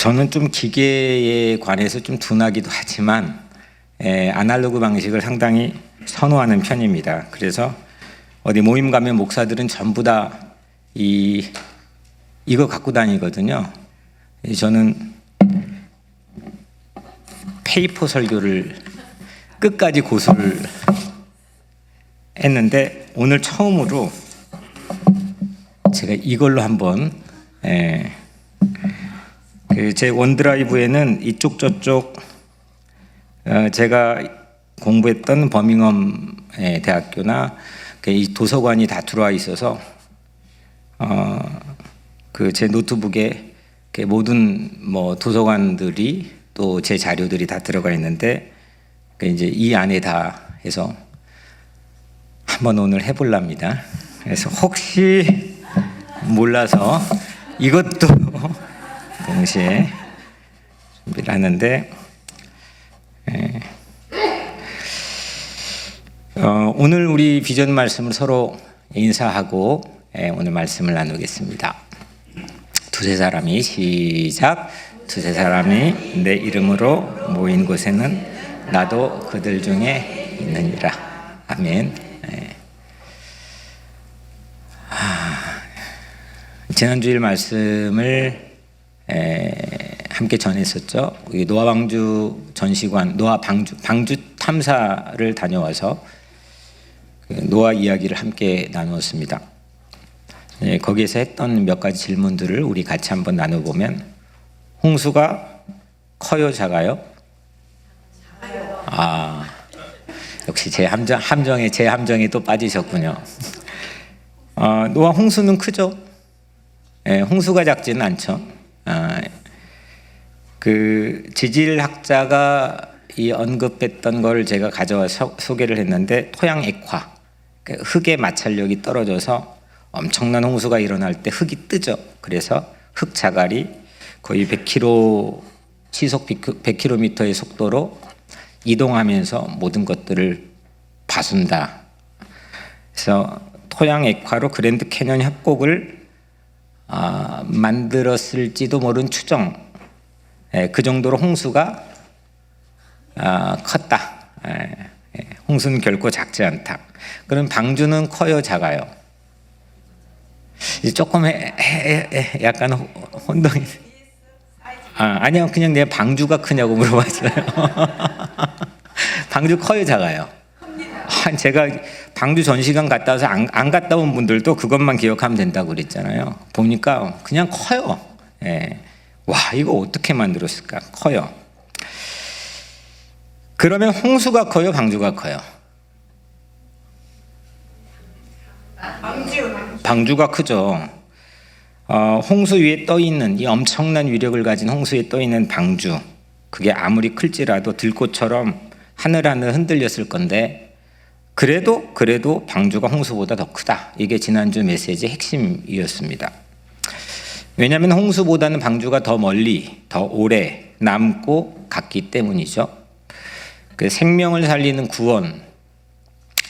저는 좀 기계에 관해서 좀 둔하기도 하지만 아날로그 방식을 상당히 선호하는 편입니다. 그래서 어디 모임 가면 목사들은 전부 다 이거 갖고 다니거든요. 저는 페이퍼 설교를 끝까지 고수를 했는데 오늘 처음으로 제가 이걸로 한번 제 원드라이브에는 이쪽 저쪽 제가 공부했던 버밍엄 대학교나 이 도서관이 다 들어와 있어서 제 노트북에 모든 도서관들이 또 제 자료들이 다 들어가 있는데 이제 이 안에 다 해서 한번 오늘 해볼랍니다. 그래서 혹시 몰라서 이것도 동시에 준비를 하는데 오늘 우리 비전 말씀을 서로 인사하고 오늘 말씀을 나누겠습니다. 두세 사람이 시작. 두세 사람이 내 이름으로 모인 곳에는 나도 그들 중에 있느니라. 아멘. 지난주일 말씀을 함께 전했었죠. 노아 방주 전시관, 노아 방주 탐사를 다녀와서 노아 이야기를 함께 나누었습니다. 거기에서 했던 몇 가지 질문들을 우리 같이 한번 나눠보면, 홍수가 커요, 작아요? 역시 제 함정에 또 빠지셨군요. 노아 홍수는 크죠? 홍수가 작지는 않죠. 지질학자가 언급했던 걸 제가 가져와서 소개를 했는데, 토양 액화, 흙의 마찰력이 떨어져서 엄청난 홍수가 일어날 때 흙이 뜨죠. 그래서 흙 자갈이 거의 100km 시속 100km의 속도로 이동하면서 모든 것들을 봐준다. 그래서 토양 액화로 그랜드 캐년 협곡을 만들었을지도 모른 추정, 그 정도로 홍수가 컸다. 홍수는 결코 작지 않다. 그럼 방주는 커요, 작아요? 조금 약간 혼동이. 아니요, 그냥 내 방주가 크냐고 물어봤어요. 방주 커요, 작아요? 제가 방주 전시관 갔다 와서 안 갔다 온 분들도 그것만 기억하면 된다고 그랬잖아요. 보니까 그냥 커요. 와, 이거 어떻게 만들었을까? 커요. 그러면 홍수가 커요, 방주가 커요? 방주가 크죠. 홍수 위에 떠 있는 이 엄청난 위력을 가진 홍수 위에 떠 있는 방주, 그게 아무리 클지라도 들꽃처럼 하늘하늘 흔들렸을 건데, 그래도 방주가 홍수보다 더 크다. 이게 지난주 메시지의 핵심이었습니다. 왜냐하면 홍수보다는 방주가 더 멀리, 더 오래 남고 갔기 때문이죠. 그 생명을 살리는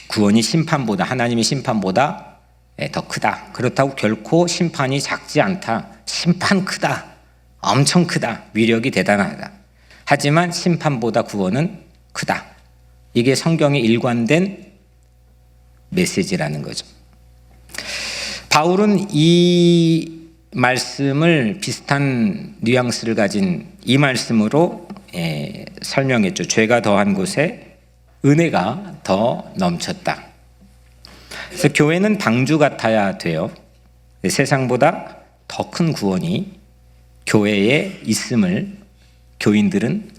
구원이 심판보다, 하나님의 심판보다 더 크다. 그렇다고 결코 심판이 작지 않다. 심판 크다. 엄청 크다. 위력이 대단하다. 하지만 심판보다 구원은 크다. 이게 성경의 일관된 메시지라는 거죠. 바울은 이 말씀을 비슷한 뉘앙스를 가진 이 말씀으로 설명했죠. 죄가 더한 곳에 은혜가 더 넘쳤다. 그래서 교회는 방주 같아야 돼요. 세상보다 더 큰 구원이 교회에 있음을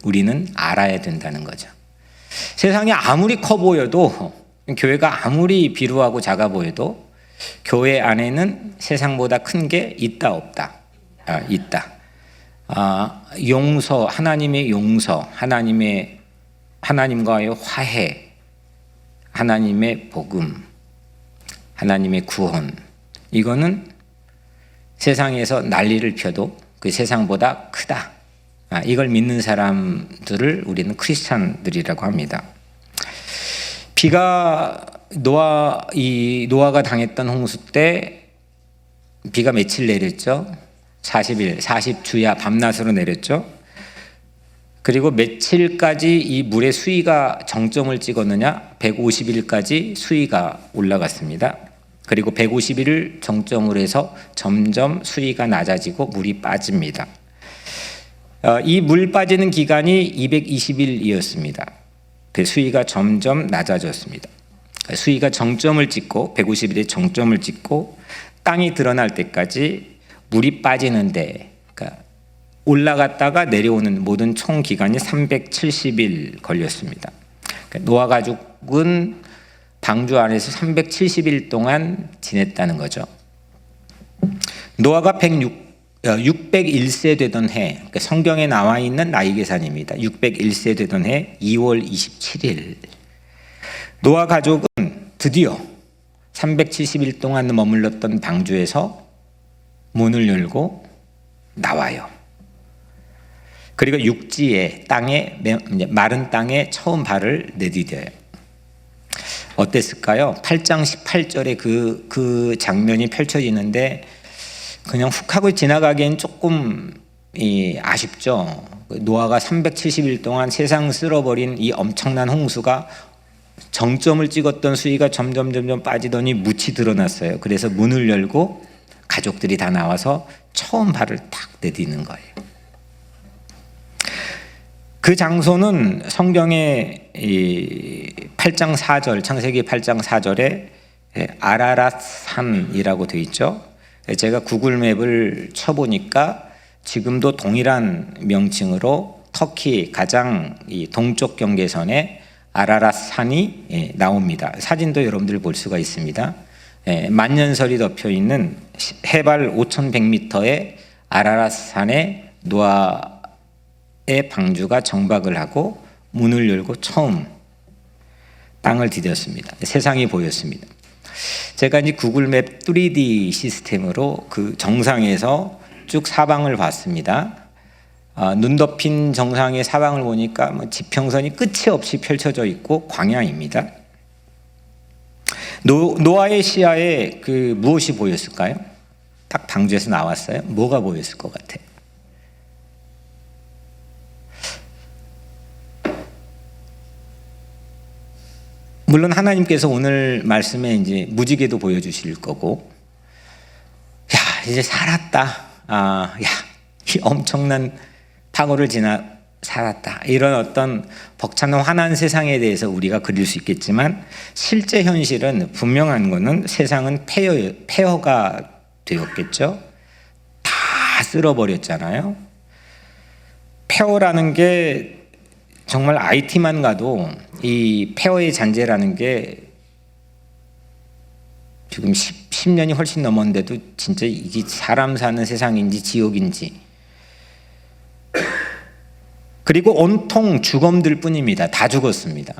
우리는 알아야 된다는 거죠. 세상이 아무리 커 보여도, 교회가 아무리 비루하고 작아 보여도 교회 안에는 세상보다 큰 게 있다, 없다? 있다. 용서, 하나님의 용서, 하나님과의 화해, 하나님의 복음, 하나님의 구원, 이거는 세상에서 난리를 펴도 그 세상보다 크다. 이걸 믿는 사람들을 우리는 크리스찬들이라고 합니다. 노아가 당했던 홍수 때 비가 며칠 내렸죠? 40일, 40주야 밤낮으로 내렸죠. 그리고 며칠까지 이 물의 수위가 정점을 찍었느냐? 150일까지 수위가 올라갔습니다. 그리고 150일을 정점으로 해서 점점 수위가 낮아지고 물이 빠집니다. 이 물 빠지는 기간이 220일이었습니다. 그 수위가 점점 낮아졌습니다. 수위가 정점을 찍고 150일에 정점을 찍고 땅이 드러날 때까지 물이 빠지는데, 그러니까 올라갔다가 내려오는 모든 총 기간이 370일 걸렸습니다. 그러니까 노아 가족은 방주 안에서 370일 동안 지냈다는 거죠. 노아가 601세 되던 해, 그러니까 성경에 나와 있는 나이 계산입니다. 601세 되던 해 2월 27일 노아 가족은 드디어 370일 동안 머물렀던 방주에서 문을 열고 나와요. 그리고 육지에 땅에, 마른 땅에 처음 발을 내디뎌요. 어땠을까요? 8장 18절에 그 장면이 펼쳐지는데 그냥 훅 하고 지나가기엔 조금 아쉽죠. 노아가 370일 동안 세상 쓸어버린 이 엄청난 홍수가 정점을 찍었던 수위가 점점 빠지더니 묻이 드러났어요. 그래서 문을 열고 가족들이 다 나와서 처음 발을 탁 내딛는 거예요. 그 장소는 성경의 8장 4절, 창세기 8장 4절에 아라랏 산이라고 되어 있죠. 제가 구글 맵을 쳐보니까 지금도 동일한 명칭으로 터키 가장 동쪽 경계선에 아라랏 산이 나옵니다. 사진도 여러분들 볼 수가 있습니다. 만년설이 덮여 있는 해발 5,100m의 아라랏 산에 노아의 방주가 정박을 하고 문을 열고 처음 땅을 디뎠습니다. 세상이 보였습니다. 제가 이제 구글맵 3D 시스템으로 그 정상에서 쭉 사방을 봤습니다. 눈 덮인 정상의 사방을 보니까 지평선이 끝이 없이 펼쳐져 있고 광야입니다. 노아의 시야에 무엇이 보였을까요? 딱 방주에서 나왔어요. 뭐가 보였을 것 같아요? 물론 하나님께서 오늘 말씀에 이제 무지개도 보여주실 거고, 야, 이제 살았다. 이 엄청난 파고를 지나 살았다. 이런 어떤 벅찬 환한 세상에 대해서 우리가 그릴 수 있겠지만 실제 현실은 분명한 거는 세상은 폐허가 되었겠죠. 다 쓸어버렸잖아요. 폐허라는 게 정말 IT만 가도 이 폐허의 잔재라는 게 지금 10년이 훨씬 넘었는데도 진짜 이게 사람 사는 세상인지 지옥인지, 그리고 온통 죽음들 뿐입니다. 다 죽었습니다.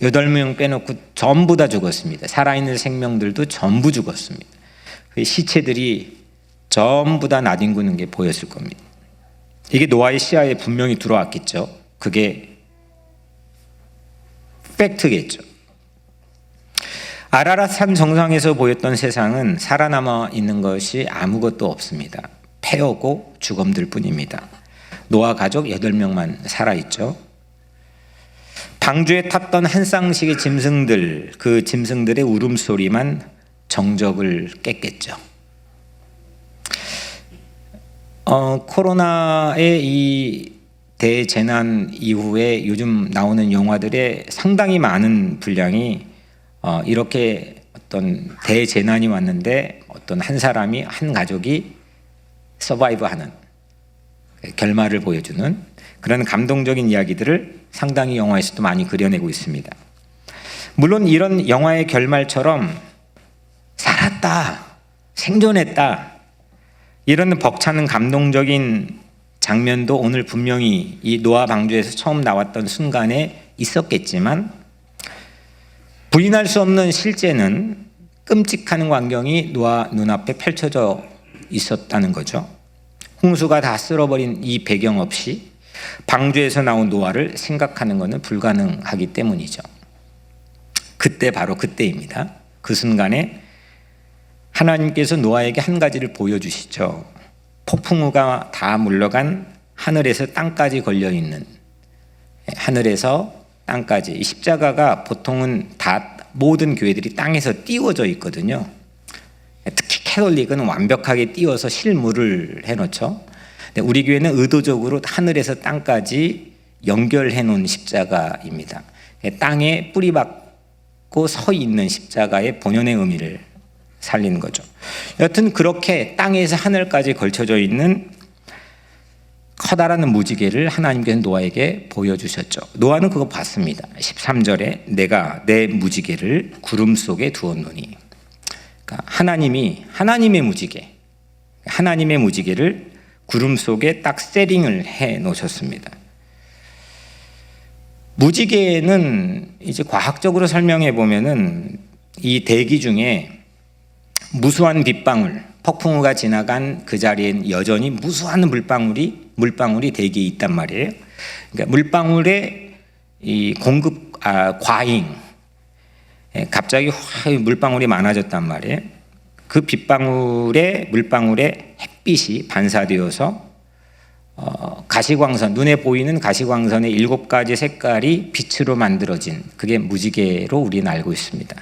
8명 빼놓고 전부 다 죽었습니다. 살아있는 생명들도 전부 죽었습니다. 그 시체들이 전부 다 나뒹구는 게 보였을 겁니다. 이게 노아의 시야에 분명히 들어왔겠죠. 그게 팩트겠죠. 아라랏 산 정상에서 보였던 세상은 살아남아 있는 것이 아무것도 없습니다. 폐허고 죽음들 뿐입니다. 노아 가족 8명만 살아있죠. 방주에 탔던 한 쌍씩의 짐승들, 그 짐승들의 울음소리만 정적을 깼겠죠. 코로나의 이 대재난 이후에 요즘 나오는 영화들의 상당히 많은 분량이 이렇게 어떤 대재난이 왔는데 어떤 한 사람이, 한 가족이 서바이브하는, 결말을 보여주는 그런 감동적인 이야기들을 상당히 영화에서도 많이 그려내고 있습니다. 물론 이런 영화의 결말처럼 살았다, 생존했다, 이런 벅차는 감동적인 장면도 오늘 분명히 이 노아 방주에서 처음 나왔던 순간에 있었겠지만 부인할 수 없는 실제는 끔찍한 광경이 노아 눈앞에 펼쳐져 있었다는 거죠. 홍수가 다 쓸어버린 이 배경 없이 방주에서 나온 노아를 생각하는 것은 불가능하기 때문이죠. 그때 바로 그때입니다. 그 순간에 하나님께서 노아에게 한 가지를 보여주시죠. 폭풍우가 다 물러간 하늘에서 땅까지 걸려 있는, 하늘에서 땅까지, 이 십자가가 보통은 다 모든 교회들이 땅에서 띄워져 있거든요. 특히 캐톨릭은 완벽하게 띄워서 실물을 해놓죠. 근데 우리 교회는 의도적으로 하늘에서 땅까지 연결해 놓은 십자가입니다. 땅에 뿌리박고 서 있는 십자가의 본연의 의미를 살리는 거죠. 여튼 그렇게 땅에서 하늘까지 걸쳐져 있는 커다란 무지개를 하나님께서 노아에게 보여주셨죠. 노아는 그거 봤습니다. 13절에 내가 내 무지개를 구름 속에 두었노니, 그러니까 하나님의 무지개를 구름 속에 딱 세팅을 해 놓으셨습니다. 무지개는 이제 과학적으로 설명해 보면은 이 대기 중에 무수한 빗방울, 폭풍우가 지나간 그 자리엔 여전히 무수한 물방울이 대기에 있단 말이에요. 그러니까 물방울의 이 과잉, 갑자기 물방울이 많아졌단 말이에요. 그 물방울에 햇빛이 반사되어서 가시광선, 눈에 보이는 가시광선의 7가지 색깔이 빛으로 만들어진, 그게 무지개로 우리는 알고 있습니다.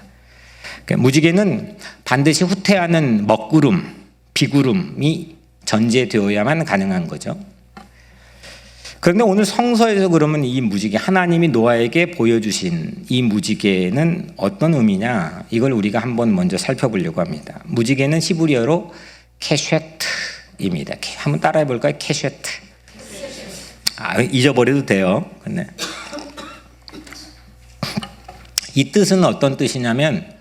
그러니까 무지개는 반드시 후퇴하는 먹구름, 비구름이 전제되어야만 가능한 거죠. 그런데 오늘 성서에서 그러면 이 무지개, 하나님이 노아에게 보여주신 이 무지개는 어떤 의미냐, 이걸 우리가 한번 먼저 살펴보려고 합니다. 무지개는 히브리어로 케쉐트입니다. 한번 따라해 볼까요? 케쉐트. 잊어버려도 돼요. 근데 이 뜻은 어떤 뜻이냐면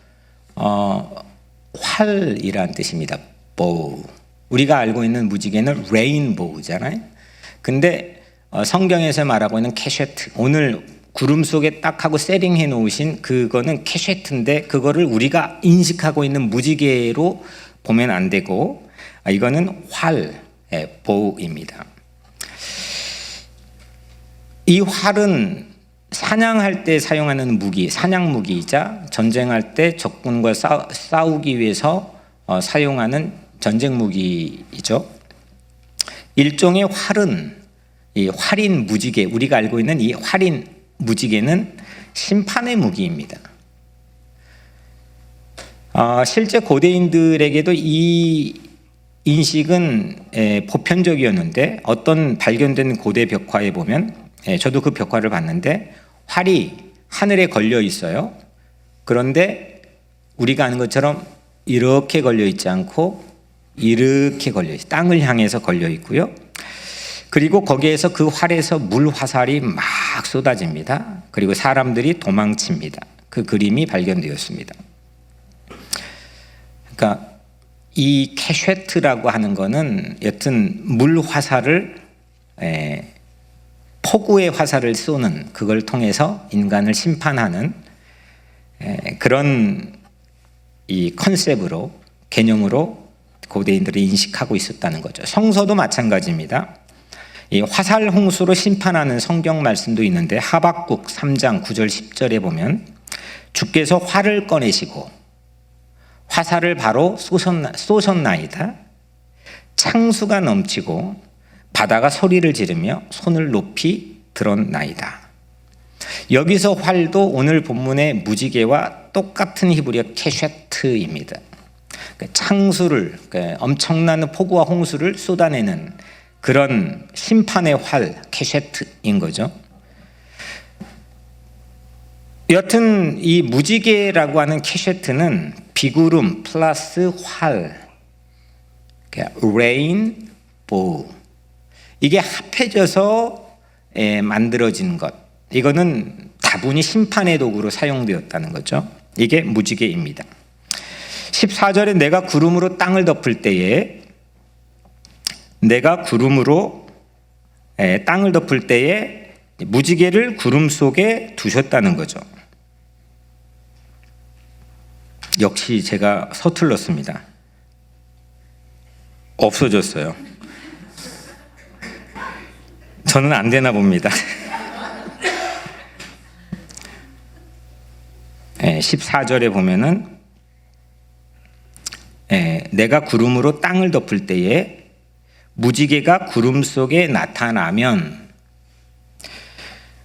활이란 뜻입니다. bow. 우리가 알고 있는 무지개는 레인보우잖아요. 근데 성경에서 말하고 있는 케쉐트, 오늘 구름 속에 딱 하고 세팅해 놓으신 그거는 케쉐트인데, 그거를 우리가 인식하고 있는 무지개로 보면 안 되고, 이거는 보우입니다. 이 활은 사냥할 때 사용하는 사냥 무기이자 전쟁할 때 적군과 싸우기 위해서 사용하는 전쟁 무기이죠. 일종의 활은, 이 활인 무지개, 우리가 알고 있는 이 활인 무지개는 심판의 무기입니다. 실제 고대인들에게도 이 인식은 보편적이었는데, 어떤 발견된 고대 벽화에 보면, 저도 그 벽화를 봤는데 활이 하늘에 걸려 있어요. 그런데 우리가 아는 것처럼 이렇게 걸려 있지 않고 이렇게 걸려 있어요. 땅을 향해서 걸려 있고요. 그리고 거기에서 그 활에서 물 화살이 막 쏟아집니다. 그리고 사람들이 도망칩니다. 그 그림이 발견되었습니다. 그러니까 이 케쉐트라고 하는 거는 여튼 물 화살을, 폭우의 화살을 쏘는, 그걸 통해서 인간을 심판하는 그런 이 컨셉으로, 개념으로 고대인들이 인식하고 있었다는 거죠. 성서도 마찬가지입니다. 이 화살 홍수로 심판하는 성경 말씀도 있는데, 하박국 3장 9절 10절에 보면 주께서 활을 꺼내시고 화살을 바로 쏘셨나이다. 창수가 넘치고 바다가 소리를 지르며 손을 높이 들었나이다. 여기서 활도 오늘 본문의 무지개와 똑같은 히브리어 케쉐트입니다. 창수를, 엄청난 폭우와 홍수를 쏟아내는 그런 심판의 활, 케쉐트인 거죠. 여튼 이 무지개라고 하는 케쉐트는 비구름 플러스 활, 레인보우, 이게 합해져서 만들어진 것, 이거는 다분히 심판의 도구로 사용되었다는 거죠. 이게 무지개입니다. 14절에 내가 구름으로 땅을 덮을 때에, 무지개를 구름 속에 두셨다는 거죠. 역시 제가 서툴렀습니다. 없어졌어요. 저는 안 되나 봅니다. 14절에 보면은 내가 구름으로 땅을 덮을 때에 무지개가 구름 속에 나타나면,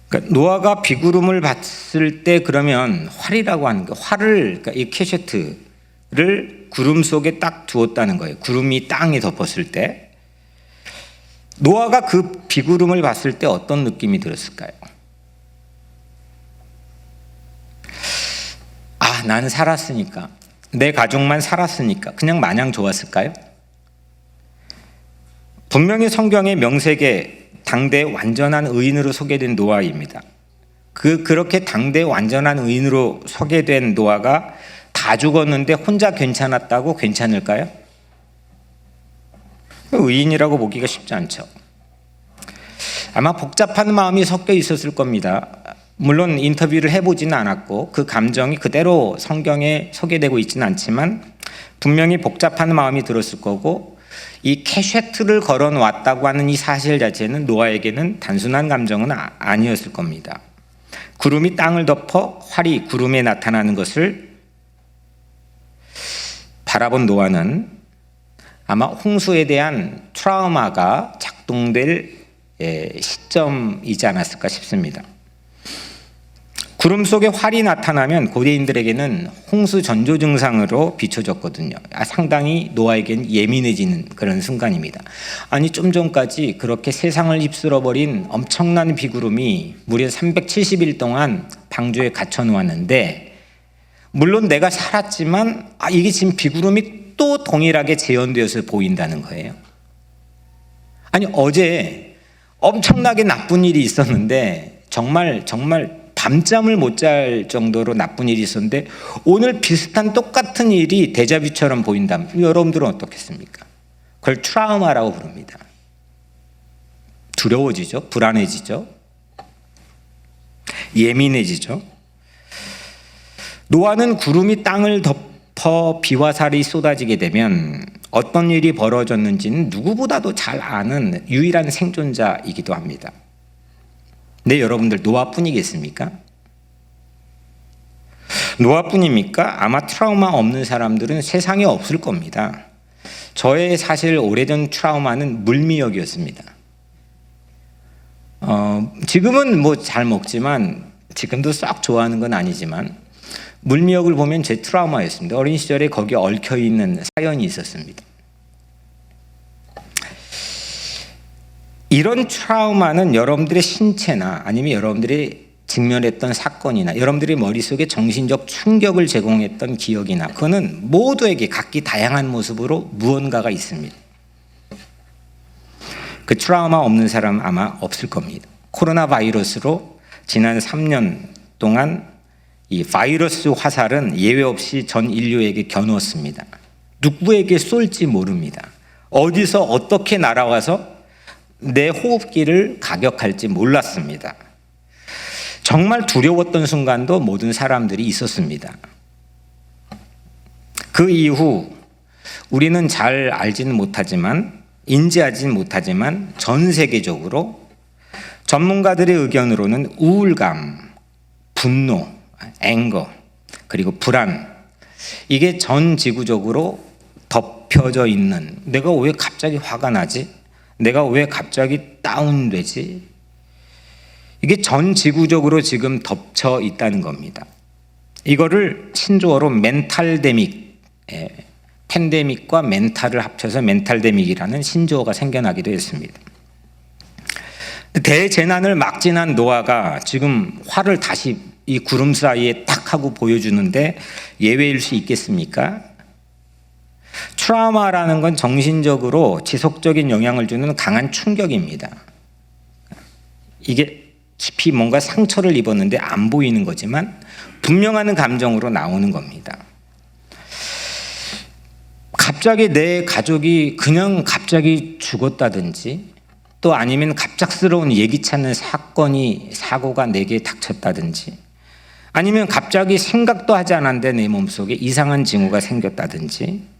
그러니까 노아가 비구름을 봤을 때 그러면 활이라고 하는 거, 활을, 그러니까 이 캐셰트를 구름 속에 딱 두었다는 거예요. 구름이 땅에 덮었을 때. 노아가 그 비구름을 봤을 때 어떤 느낌이 들었을까요? 아, 나는 살았으니까, 내 가족만 살았으니까 그냥 마냥 좋았을까요? 분명히 성경의 명색에 당대 완전한 의인으로 소개된 노아입니다. 그렇게 당대 완전한 의인으로 소개된 노아가 다 죽었는데 혼자 괜찮았다고 괜찮을까요? 의인이라고 보기가 쉽지 않죠. 아마 복잡한 마음이 섞여 있었을 겁니다. 물론 인터뷰를 해보지는 않았고 그 감정이 그대로 성경에 소개되고 있지는 않지만 분명히 복잡한 마음이 들었을 거고, 이 캐셰트를 걸어놓았다고 하는 이 사실 자체는 노아에게는 단순한 감정은 아니었을 겁니다. 구름이 땅을 덮어 활이 구름에 나타나는 것을 바라본 노아는 아마 홍수에 대한 트라우마가 작동될 시점이지 않았을까 싶습니다. 구름 속에 활이 나타나면 고대인들에게는 홍수 전조 증상으로 비춰졌거든요. 상당히 노아에겐 예민해지는 그런 순간입니다. 아니, 좀 전까지 그렇게 세상을 휩쓸어버린 엄청난 비구름이 무려 370일 동안 방주에 갇혀 놓았는데, 물론 내가 살았지만 이게 지금 비구름이 또 동일하게 재현되어서 보인다는 거예요. 아니, 어제 엄청나게 나쁜 일이 있었는데 정말 밤잠을 못 잘 정도로 나쁜 일이 있었는데 오늘 비슷한 똑같은 일이 데자뷰처럼 보인다면 여러분들은 어떻겠습니까? 그걸 트라우마라고 부릅니다. 두려워지죠. 불안해지죠. 예민해지죠. 노아는 구름이 땅을 덮어 비와 살이 쏟아지게 되면 어떤 일이 벌어졌는지는 누구보다도 잘 아는 유일한 생존자이기도 합니다. 네, 여러분들 노아뿐이겠습니까? 노아뿐입니까? 아마 트라우마 없는 사람들은 세상에 없을 겁니다. 저의 사실 오래전 트라우마는 물미역이었습니다. 지금은 뭐 잘 먹지만, 지금도 썩 좋아하는 건 아니지만 물미역을 보면 제 트라우마였습니다. 어린 시절에 거기에 얽혀있는 사연이 있었습니다. 이런 트라우마는 여러분들의 신체나 아니면 여러분들이 직면했던 사건이나 여러분들의 머릿속에 정신적 충격을 제공했던 기억이나, 그거는 모두에게 각기 다양한 모습으로 무언가가 있습니다. 그 트라우마 없는 사람 아마 없을 겁니다. 코로나 바이러스로 지난 3년 동안 이 바이러스 화살은 예외 없이 전 인류에게 겨누었습니다. 누구에게 쏠지 모릅니다. 어디서 어떻게 날아와서 내 호흡기를 가격할지 몰랐습니다. 정말 두려웠던 순간도 모든 사람들이 있었습니다. 그 이후 우리는 잘 알지는 못하지만, 인지하지는 못하지만 전 세계적으로 전문가들의 의견으로는 우울감, 분노, 앵거, 그리고 불안, 이게 전 지구적으로 덮여져 있는, 내가 왜 갑자기 화가 나지? 내가 왜 갑자기 다운되지? 이게 전 지구적으로 지금 덮쳐 있다는 겁니다. 이거를 신조어로 멘탈데믹, 팬데믹과 멘탈을 합쳐서 멘탈데믹이라는 신조어가 생겨나기도 했습니다. 대재난을 막 지난 노아가 지금 활을 다시 이 구름 사이에 탁 하고 보여주는데 예외일 수 있겠습니까? 트라우마라는 건 정신적으로 지속적인 영향을 주는 강한 충격입니다. 이게 깊이 뭔가 상처를 입었는데 안 보이는 거지만 분명한 감정으로 나오는 겁니다. 갑자기 내 가족이 그냥 갑자기 죽었다든지, 또 아니면 갑작스러운 예기치 않는 사고가 내게 닥쳤다든지, 아니면 갑자기 생각도 하지 않았는데 내 몸속에 이상한 징후가 생겼다든지,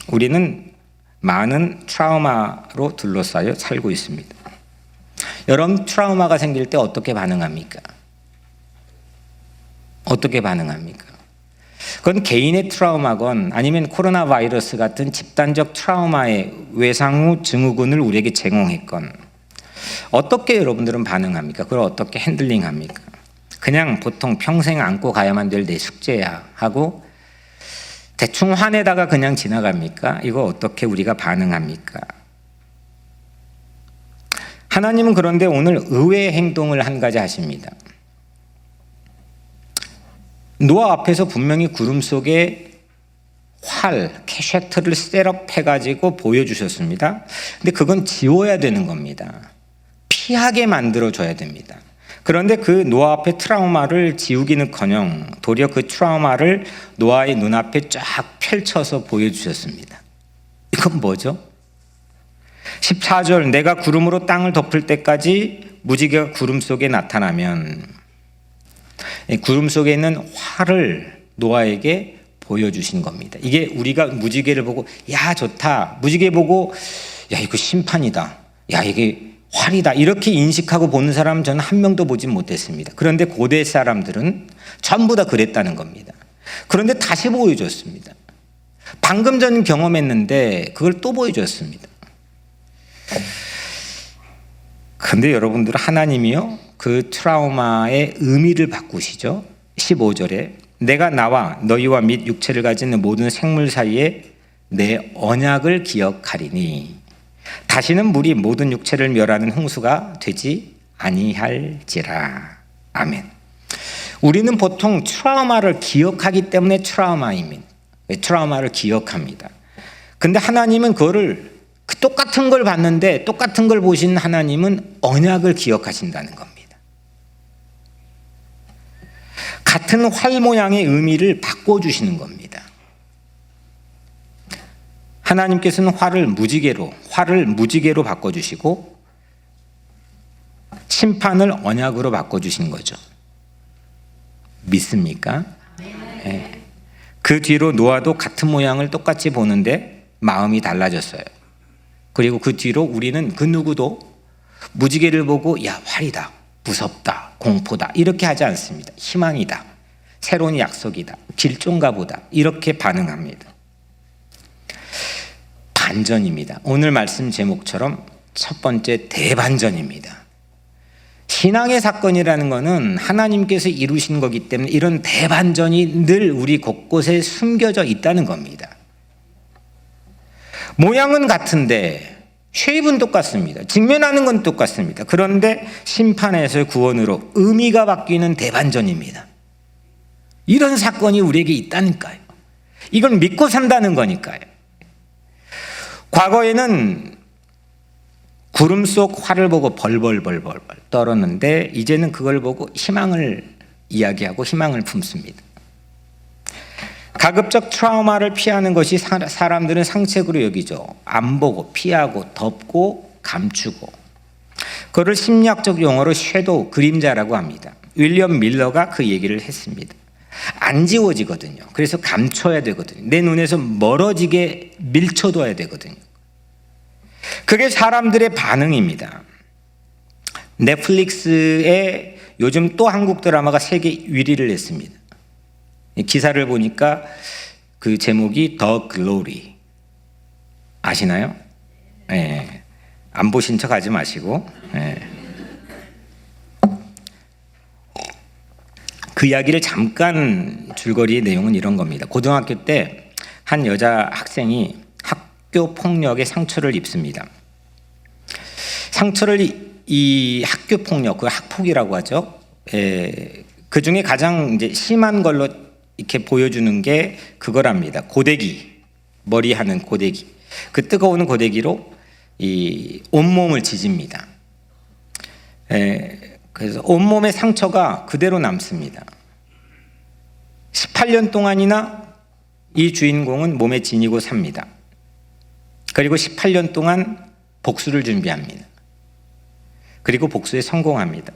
우리는 많은 트라우마로 둘러싸여 살고 있습니다. 여러분, 트라우마가 생길 때 어떻게 반응합니까? 어떻게 반응합니까? 그건 개인의 트라우마건 아니면 코로나 바이러스 같은 집단적 트라우마의 외상 후 증후군을 우리에게 제공했건 어떻게 여러분들은 반응합니까? 그걸 어떻게 핸들링합니까? 그냥 보통 평생 안고 가야만 될 내 숙제야 하고 대충 화내다가 그냥 지나갑니까? 이거 어떻게 우리가 반응합니까? 하나님은 그런데 오늘 의외의 행동을 한 가지 하십니다. 노아 앞에서 분명히 구름 속에 활, 캐셰트를 셋업해가지고 보여주셨습니다. 근데 그건 지워야 되는 겁니다. 피하게 만들어줘야 됩니다. 그런데 그 노아 앞의 트라우마를 지우기는커녕 도리어 그 트라우마를 노아의 눈앞에 쫙 펼쳐서 보여주셨습니다. 이건 뭐죠? 14절 내가 구름으로 땅을 덮을 때까지 무지개가 구름 속에 나타나면 구름 속에 있는 활을 노아에게 보여주신 겁니다. 이게 우리가 무지개를 보고 야 좋다, 무지개 보고 야 이거 심판이다, 야 이게 활이다 이렇게 인식하고 보는 사람은 저는 한 명도 보지 못했습니다. 그런데 고대 사람들은 전부 다 그랬다는 겁니다. 그런데 다시 보여줬습니다. 방금 전 경험했는데 그걸 또 보여줬습니다. 그런데 여러분들 하나님이요 그 트라우마의 의미를 바꾸시죠. 15절에 내가 나와 너희와 및 육체를 가진 모든 생물 사이에 내 언약을 기억하리니 다시는 물이 모든 육체를 멸하는 홍수가 되지 아니할지라. 아멘. 우리는 보통 트라우마를 기억하기 때문에 트라우마입니다. 트라우마를 기억합니다. 근데 하나님은 그거를 똑같은 걸 봤는데 똑같은 걸 보신 하나님은 언약을 기억하신다는 겁니다. 같은 활 모양의 의미를 바꿔주시는 겁니다. 하나님께서는 활을 무지개로 바꿔주시고 심판을 언약으로 바꿔주신 거죠. 믿습니까? 네. 그 뒤로 노아도 같은 모양을 똑같이 보는데 마음이 달라졌어요. 그리고 그 뒤로 우리는 그 누구도 무지개를 보고 야 활이다, 무섭다, 공포다 이렇게 하지 않습니다. 희망이다, 새로운 약속이다, 길종가 보다 이렇게 반응합니다. 반전입니다. 오늘 말씀 제목처럼 첫 번째 대반전입니다. 신앙의 사건이라는 것은 하나님께서 이루신 거기 때문에 이런 대반전이 늘 우리 곳곳에 숨겨져 있다는 겁니다. 모양은 같은데 쉐입은 똑같습니다. 직면하는 건 똑같습니다. 그런데 심판에서의 구원으로 의미가 바뀌는 대반전입니다. 이런 사건이 우리에게 있다니까요. 이건 믿고 산다는 거니까요. 과거에는 구름 속 활을 보고 벌벌 떨었는데 이제는 그걸 보고 희망을 이야기하고 희망을 품습니다. 가급적 트라우마를 피하는 것이 사람들은 상책으로 여기죠. 안 보고 피하고 덮고 감추고. 그걸 심리학적 용어로 섀도우, 그림자라고 합니다. 윌리엄 밀러가 그 얘기를 했습니다. 안 지워지거든요. 그래서 감춰야 되거든요. 내 눈에서 멀어지게 밀쳐둬야 되거든요. 그게 사람들의 반응입니다. 넷플릭스에 요즘 또 한국 드라마가 세계 1위를 했습니다. 기사를 보니까 그 제목이 더 글로리 아시나요? 네. 안 보신 척 하지 마시고. 네. 그 이야기를 잠깐 줄거리의 내용은 이런 겁니다. 고등학교 때 한 여자 학생이 학교 폭력에 상처를 입습니다. 상처를 이 학교 폭력, 그 학폭이라고 하죠. 그 중에 가장 이제 심한 걸로 이렇게 보여주는 게 그거랍니다. 고데기, 머리 하는 고데기. 그 뜨거운 고데기로 이 온몸을 지집니다. 그래서 온몸의 상처가 그대로 남습니다. 18년 동안이나 이 주인공은 몸에 지니고 삽니다. 그리고 18년 동안 복수를 준비합니다. 그리고 복수에 성공합니다.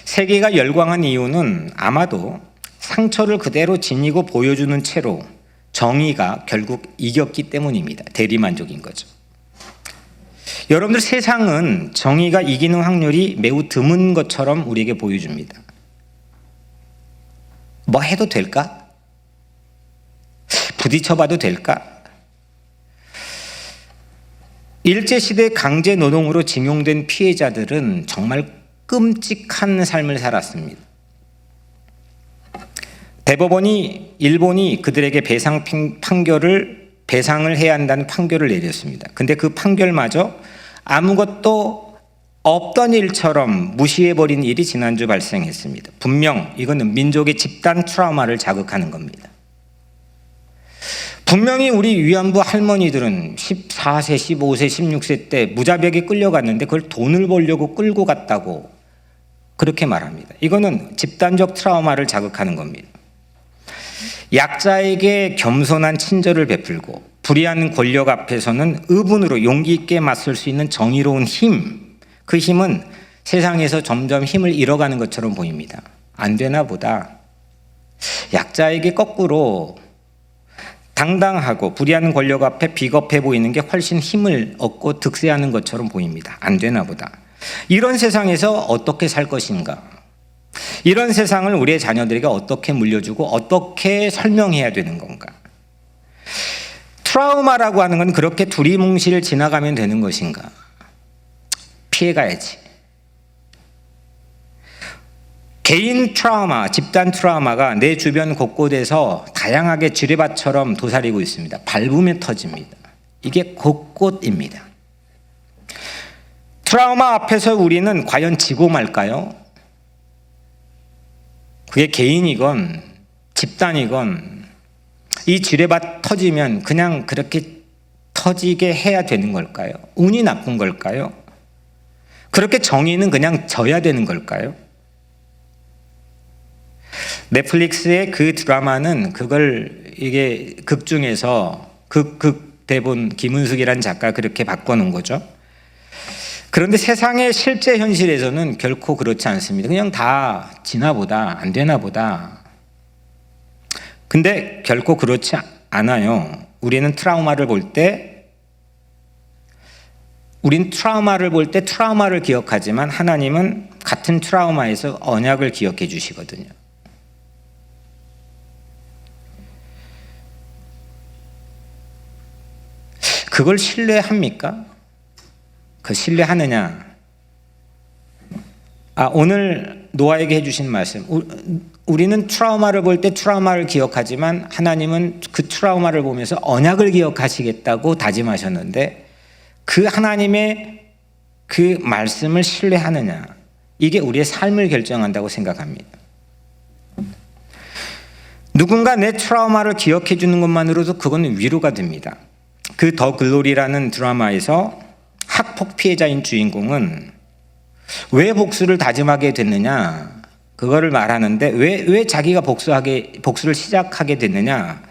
세계가 열광한 이유는 아마도 상처를 그대로 지니고 보여주는 채로 정의가 결국 이겼기 때문입니다. 대리만족인 거죠. 여러분들, 세상은 정의가 이기는 확률이 매우 드문 것처럼 우리에게 보여줍니다. 뭐 해도 될까? 부딪혀봐도 될까? 일제시대 강제노동으로 징용된 피해자들은 정말 끔찍한 삶을 살았습니다. 대법원이 일본이 그들에게 배상을 해야 한다는 판결을 내렸습니다. 근데 그 판결마저 아무것도 없던 일처럼 무시해버린 일이 지난주 발생했습니다. 분명 이거는 민족의 집단 트라우마를 자극하는 겁니다. 분명히 우리 위안부 할머니들은 14세, 15세, 16세 때 무자비하게 끌려갔는데 그걸 돈을 벌려고 끌고 갔다고 그렇게 말합니다. 이거는 집단적 트라우마를 자극하는 겁니다. 약자에게 겸손한 친절을 베풀고 불의한 권력 앞에서는 의분으로 용기 있게 맞설 수 있는 정의로운 힘, 그 힘은 세상에서 점점 힘을 잃어가는 것처럼 보입니다. 안 되나 보다. 약자에게 거꾸로 당당하고 불의한 권력 앞에 비겁해 보이는 게 훨씬 힘을 얻고 득세하는 것처럼 보입니다. 안 되나 보다. 이런 세상에서 어떻게 살 것인가? 이런 세상을 우리의 자녀들에게 어떻게 물려주고 어떻게 설명해야 되는 건가? 트라우마라고 하는 건 그렇게 두리뭉실 지나가면 되는 것인가? 피해가야지. 개인 트라우마, 집단 트라우마가 내 주변 곳곳에서 다양하게 지뢰밭처럼 도사리고 있습니다. 밟으면 터집니다. 이게 곳곳입니다. 트라우마 앞에서 우리는 과연 지고 말까요? 그게 개인이건 집단이건 이 지뢰밭 터지면 그냥 그렇게 터지게 해야 되는 걸까요? 운이 나쁜 걸까요? 그렇게 정의는 그냥 져야 되는 걸까요? 넷플릭스의 그 드라마는 그걸 이게 극 중에서 극 대본 김은숙이라는 작가 그렇게 바꿔놓은 거죠. 그런데 세상의 실제 현실에서는 결코 그렇지 않습니다. 그냥 다 지나 보다, 안 되나 보다. 근데 결코 그렇지 않아요. 우리는 트라우마를 볼 때 트라우마를 기억하지만 하나님은 같은 트라우마에서 언약을 기억해 주시거든요. 그걸 신뢰합니까? 그 신뢰하느냐? 오늘 노아에게 해주신 말씀. 우리는 트라우마를 볼 때 트라우마를 기억하지만 하나님은 그 트라우마를 보면서 언약을 기억하시겠다고 다짐하셨는데 그 하나님의 그 말씀을 신뢰하느냐? 이게 우리의 삶을 결정한다고 생각합니다. 누군가 내 트라우마를 기억해 주는 것만으로도 그건 위로가 됩니다. 그 더 글로리라는 드라마에서 학폭 피해자인 주인공은 왜 복수를 다짐하게 됐느냐, 그거를 말하는데 왜 자기가 복수를 시작하게 됐느냐,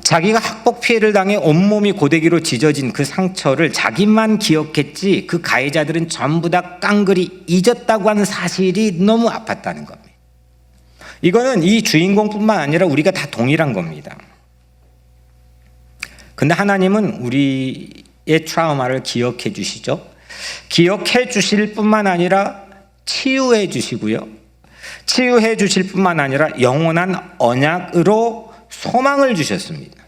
자기가 학폭 피해를 당해 온몸이 고데기로 지져진 그 상처를 자기만 기억했지 그 가해자들은 전부 다 깡그리 잊었다고 하는 사실이 너무 아팠다는 겁니다. 이거는 이 주인공뿐만 아니라 우리가 다 동일한 겁니다. 근데 하나님은 우리의 트라우마를 기억해 주시죠. 기억해 주실 뿐만 아니라 치유해 주시고요. 치유해 주실 뿐만 아니라 영원한 언약으로 소망을 주셨습니다.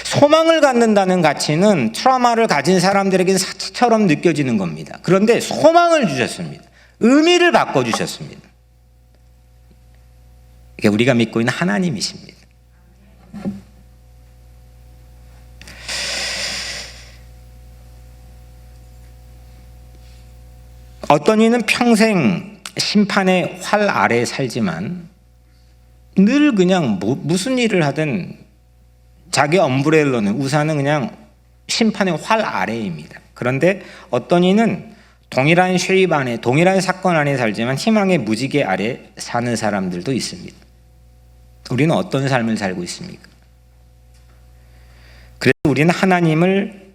소망을 갖는다는 가치는 트라우마를 가진 사람들에게는 사치처럼 느껴지는 겁니다. 그런데 소망을 주셨습니다. 의미를 바꿔주셨습니다. 이게 우리가 믿고 있는 하나님이십니다. 어떤 이는 평생 심판의 활 아래 살지만 늘 그냥 무슨 일을 하든 자기 엄브렐러는 우산은 그냥 심판의 활 아래입니다. 그런데 어떤 이는 동일한 쉐입 안에 동일한 사건 안에 살지만 희망의 무지개 아래 사는 사람들도 있습니다. 우리는 어떤 삶을 살고 있습니까? 그래서 우리는 하나님을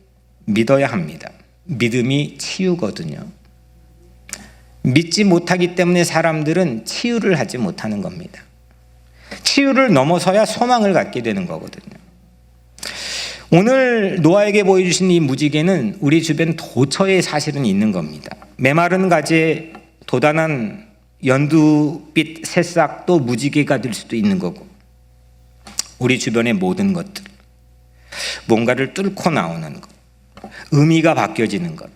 믿어야 합니다. 믿음이 치유거든요. 믿지 못하기 때문에 사람들은 치유를 하지 못하는 겁니다. 치유를 넘어서야 소망을 갖게 되는 거거든요. 오늘 노아에게 보여주신 이 무지개는 우리 주변 도처에 사실은 있는 겁니다. 메마른 가지에 도단한 연두빛 새싹도 무지개가 될 수도 있는 거고 우리 주변의 모든 것들 뭔가를 뚫고 나오는 것, 의미가 바뀌어지는 것,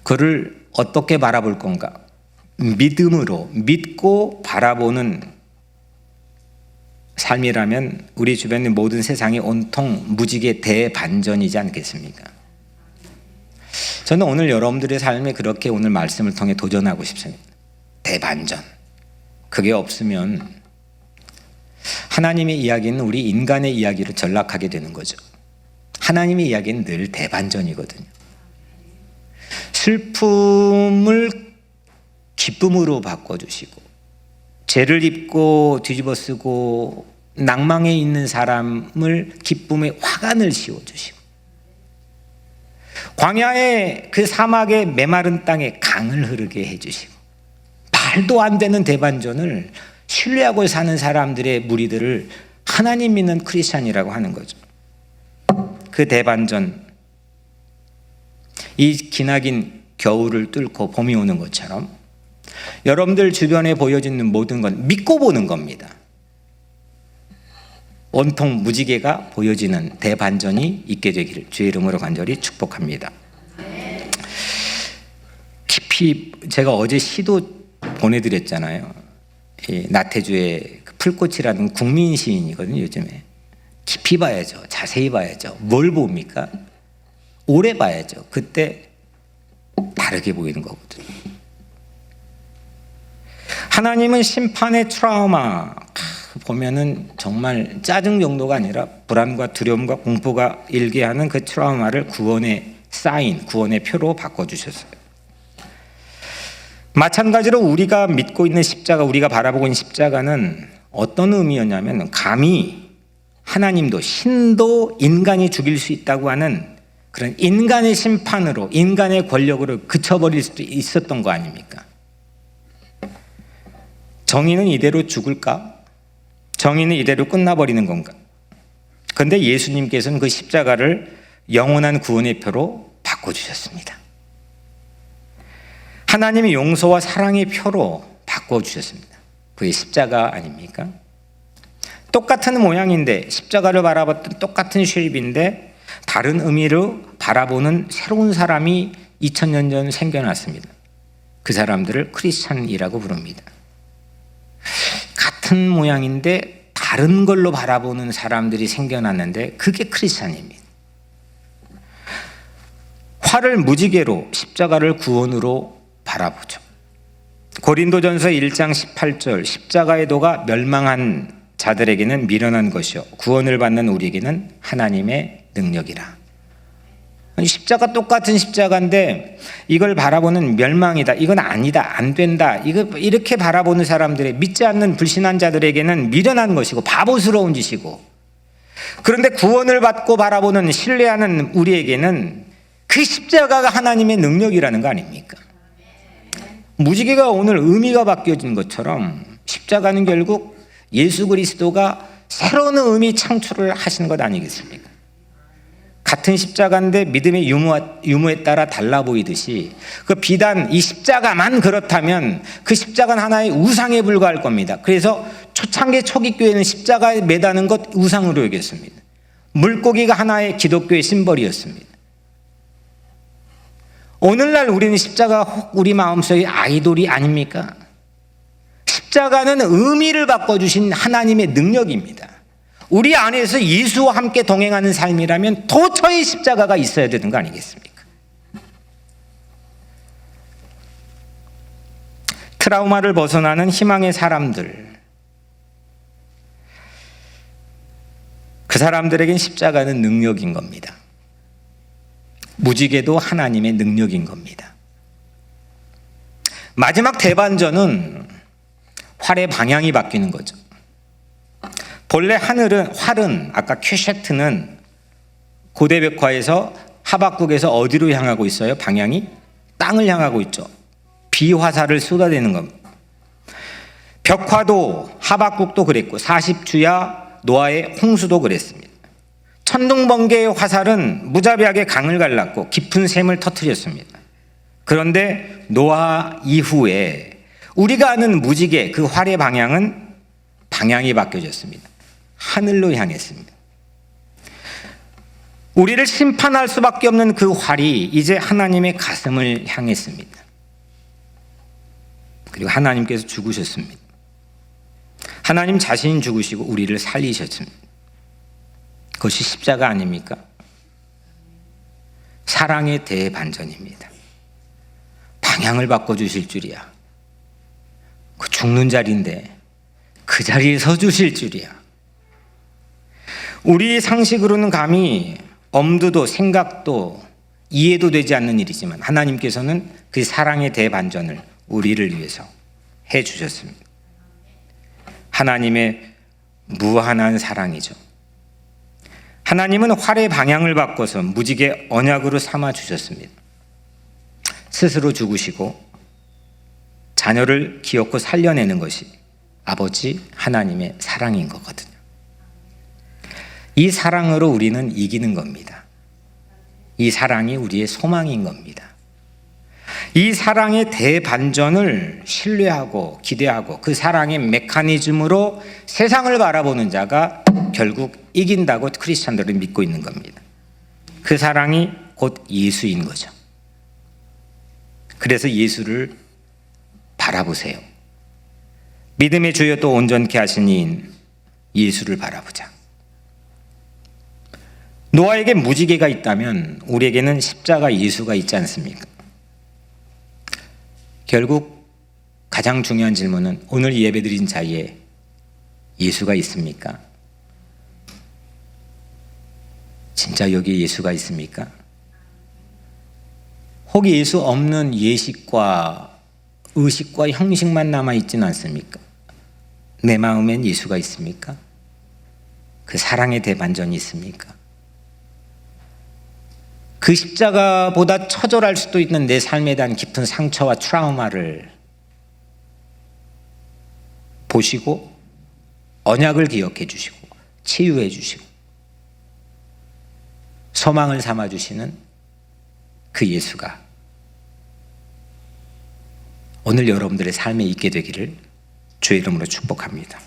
그를 어떻게 바라볼 건가? 믿음으로 믿고 바라보는 삶이라면 우리 주변의 모든 세상이 온통 무지개 대반전이지 않겠습니까? 저는 오늘 여러분들의 삶에 그렇게 오늘 말씀을 통해 도전하고 싶습니다. 대반전. 그게 없으면 하나님의 이야기는 우리 인간의 이야기로 전락하게 되는 거죠. 하나님의 이야기는 늘 대반전이거든요. 슬픔을 기쁨으로 바꿔주시고, 죄를 입고 뒤집어 쓰고 낭망에 있는 사람을 기쁨의 화관을 씌워주시고, 광야의 그 사막의 메마른 땅에 강을 흐르게 해주시고, 말도 안 되는 대반전을 신뢰하고 사는 사람들의 무리들을 하나님 믿는 크리스찬이라고 하는 거죠. 그 대반전, 이 기나긴 겨울을 뚫고 봄이 오는 것처럼 여러분들 주변에 보여지는 모든 건 믿고 보는 겁니다. 온통 무지개가 보여지는 대반전이 있게 되기를 주의 이름으로 간절히 축복합니다. 깊이 제가 어제 시도 보내드렸잖아요. 나태주의 풀꽃이라는 국민 시인이거든요. 요즘에 깊이 봐야죠. 자세히 봐야죠. 뭘 봅니까? 오래 봐야죠. 그때 다르게 보이는 거거든요. 하나님은 심판의 트라우마 보면은 정말 짜증 정도가 아니라 불안과 두려움과 공포가 일게 하는 그 트라우마를 구원의 사인, 구원의 표로 바꿔주셨어요. 마찬가지로 우리가 믿고 있는 십자가, 우리가 바라보고 있는 십자가는 어떤 의미였냐면, 감히 하나님도 신도 인간이 죽일 수 있다고 하는 그런 인간의 심판으로, 인간의 권력으로 그쳐버릴 수도 있었던 거 아닙니까? 정의는 이대로 죽을까? 정의는 이대로 끝나버리는 건가? 그런데 예수님께서는 그 십자가를 영원한 구원의 표로 바꿔주셨습니다. 하나님의 용서와 사랑의 표로 바꿔주셨습니다. 그게 십자가 아닙니까? 똑같은 모양인데, 십자가를 바라봤던 똑같은 쉐입인데 다른 의미로 바라보는 새로운 사람이 2000년 전 생겨났습니다. 그 사람들을 크리스찬이라고 부릅니다. 같은 모양인데 다른 걸로 바라보는 사람들이 생겨났는데 그게 크리스찬입니다. 활을 무지개로, 십자가를 구원으로 바라보죠. 고린도전서 1장 18절, 십자가의 도가 멸망한 자들에게는 미련한 것이요 구원을 받는 우리에게는 하나님의 능력이라. 십자가 똑같은 십자가인데 이걸 바라보는 멸망이다, 이건 아니다, 안 된다, 이렇게 바라보는 사람들의, 믿지 않는 불신한 자들에게는 미련한 것이고 바보스러운 짓이고, 그런데 구원을 받고 바라보는, 신뢰하는 우리에게는 그 십자가가 하나님의 능력이라는 거 아닙니까? 무지개가 오늘 의미가 바뀌어진 것처럼 십자가는 결국 예수 그리스도가 새로운 의미 창출을 하시는 것 아니겠습니까? 같은 십자가인데 믿음의 유무에 따라 달라 보이듯이, 그 비단 이 십자가만 그렇다면 그 십자가는 하나의 우상에 불과할 겁니다. 그래서 초창기 초기교회는 십자가에 매다는 것 우상으로 여겼습니다. 물고기가 하나의 기독교의 심벌이었습니다. 오늘날 우리는 십자가 혹 우리 마음속의 아이돌이 아닙니까? 십자가는 의미를 바꿔주신 하나님의 능력입니다. 우리 안에서 예수와 함께 동행하는 삶이라면 도처에 십자가가 있어야 되는 거 아니겠습니까? 트라우마를 벗어나는 희망의 사람들, 그 사람들에겐 십자가는 능력인 겁니다. 무지개도 하나님의 능력인 겁니다. 마지막 대반전은 활의 방향이 바뀌는 거죠. 본래 활은 아까 퀘셰트는 고대 벽화에서 하박국에서 어디로 향하고 있어요? 방향이 땅을 향하고 있죠. 비화살을 쏟아내는 겁니다. 벽화도 하박국도 그랬고 40주야 노아의 홍수도 그랬습니다. 천둥번개의 화살은 무자비하게 강을 갈랐고 깊은 샘을 터뜨렸습니다. 그런데 노아 이후에 우리가 아는 무지개, 그 활의 방향이 바뀌어졌습니다. 하늘로 향했습니다. 우리를 심판할 수밖에 없는 그 활이 이제 하나님의 가슴을 향했습니다. 그리고 하나님께서 죽으셨습니다. 하나님 자신이 죽으시고 우리를 살리셨습니다. 그것이 십자가 아닙니까? 사랑의 대반전입니다. 방향을 바꿔주실 줄이야. 그 죽는 자리인데 그 자리에 서 주실 줄이야. 우리 상식으로는 감히 엄두도 생각도 이해도 되지 않는 일이지만 하나님께서는 그 사랑의 대반전을 우리를 위해서 해 주셨습니다. 하나님의 무한한 사랑이죠. 하나님은 활의 방향을 바꿔서 무지개 언약으로 삼아 주셨습니다. 스스로 죽으시고 자녀를 기어코 살려내는 것이 아버지 하나님의 사랑인 거거든요. 이 사랑으로 우리는 이기는 겁니다. 이 사랑이 우리의 소망인 겁니다. 이 사랑의 대반전을 신뢰하고 기대하고 그 사랑의 메커니즘으로 세상을 바라보는 자가 결국 이긴다고 크리스찬들은 믿고 있는 겁니다. 그 사랑이 곧 예수인 거죠. 그래서 예수를 바라보세요. 믿음의 주여 또 온전케 하신 이인 예수를 바라보자. 노아에게 무지개가 있다면 우리에게는 십자가 예수가 있지 않습니까? 결국 가장 중요한 질문은 오늘 예배드린 자리에 예수가 있습니까? 진짜 여기에 예수가 있습니까? 혹 예수 없는 예식과 의식과 형식만 남아있지는 않습니까? 내 마음엔 예수가 있습니까? 그 사랑의 대반전이 있습니까? 그 십자가보다 처절할 수도 있는 내 삶에 대한 깊은 상처와 트라우마를 보시고 언약을 기억해 주시고 치유해 주시고 소망을 삼아 주시는 그 예수가 오늘 여러분들의 삶에 있게 되기를 주의 이름으로 축복합니다.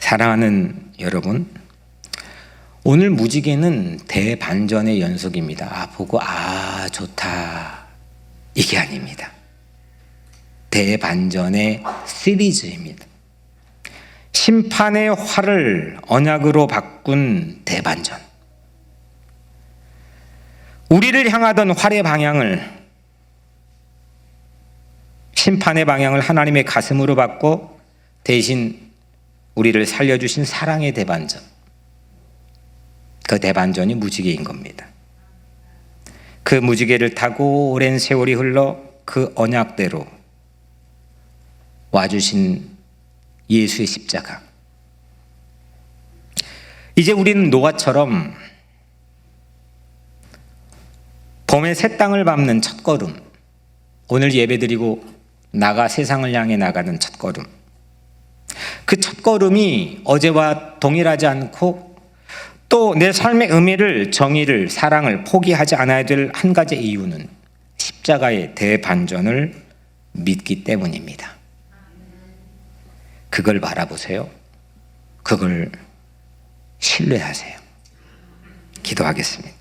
사랑하는 여러분, 오늘 무지개는 대반전의 연속입니다. 보고 좋다 이게 아닙니다. 대반전의 시리즈입니다. 심판의 활을 언약으로 바꾼 대반전. 우리를 향하던 활의 방향을 심판의 방향을 하나님의 가슴으로 바꿔 대신 우리를 살려주신 사랑의 대반전. 그 대반전이 무지개인 겁니다. 그 무지개를 타고 오랜 세월이 흘러 그 언약대로 와주신 예수의 십자가. 이제 우리는 노아처럼 봄의 새 땅을 밟는 첫걸음, 오늘 예배드리고 나가 세상을 향해 나가는 첫걸음, 그 첫걸음이 어제와 동일하지 않고 또 내 삶의 의미를, 정의를, 사랑을 포기하지 않아야 될 한 가지 이유는 십자가의 대반전을 믿기 때문입니다. 그걸 바라보세요. 그걸 신뢰하세요. 기도하겠습니다.